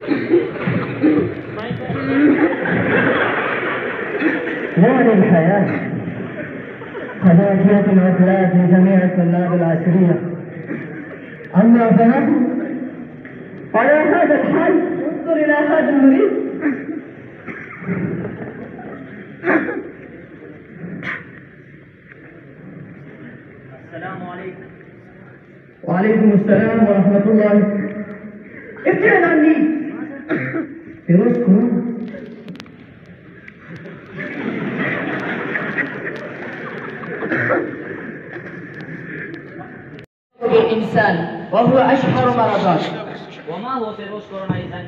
هذه الحياة فذاكرة العطلات لجميع الطلاب العصرية. أما فنحن على هذا الحال انظر إلى هذا المريض. السلام عليكم. وعليكم السلام ورحمة الله. ابتعد عني. فيروس كورونا. بالإنسان وهو أشهر مرضات. وما هو فيروس كورونا إذن؟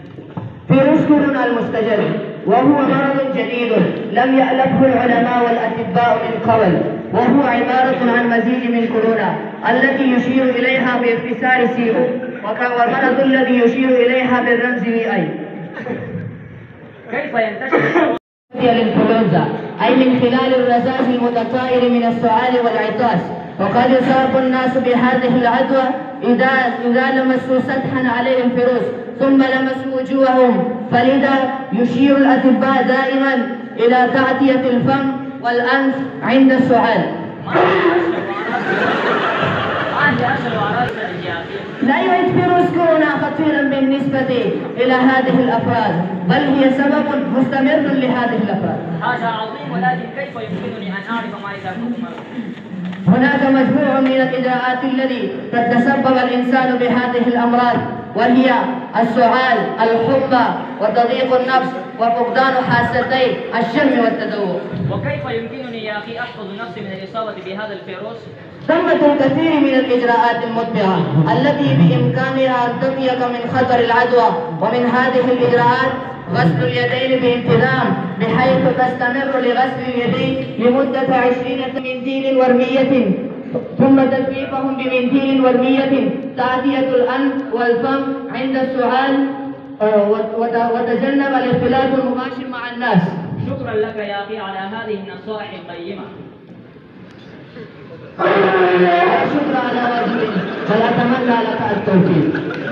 فيروس كورونا المستجد وهو مرض جديد لم يألفه العلماء والأطباء من قبل، وهو عبارة عن مزيج من كورونا التي يشير إليها باختصار CO، والمرض الذي يشير إليها بالرمز VI. كيف ينتشر؟ الإنفلونزا أي من خلال الرذاذ المتطاير من السعال والعطاس، وقد يصاب الناس بهذه العدوى إذا لمسوا سطحا عليهم فيروس ثم لمسوا وجوههم، فلذا يشير الأطباء دائما إلى تغطية الفم والأنف عند السعال. لا يعد فيروس كورونا خطيرا بالنسبة إلى هذه الأفراد، بل هي سبب مستمر لهذه الأفراد. هذا عظيم، ولكن كيف يمكنني أن أعرف ما إذا كنت مريض؟ هناك مجموعة من الإجراءات التي قد تسبب الإنسان بهذه الأمراض، وهي السعال، الحمى، وتضييق النفس، وفقدان حاستي الشم والتذوق. وكيف يمكنني يا أخي أحفظ نفسي من الإصابة بهذا الفيروس؟ ثمة الكثير من الإجراءات المتبعة التي بإمكانها أن تقيك من خطر العدوى، ومن هذه الإجراءات غسل اليدين بانتظام بحيث تستمر لغسل اليدين لمدة 20 منديل ورمية، ثم تجفيفهم بمنديل ورمية، تعطية الأنف والفم عند السعال، وتجنب الاختلاط المباشر مع الناس. شكرا لك يا أخي على هذه النصائح القيمة. شكرا على واجبك، فلا أتمنى لك التوفيق.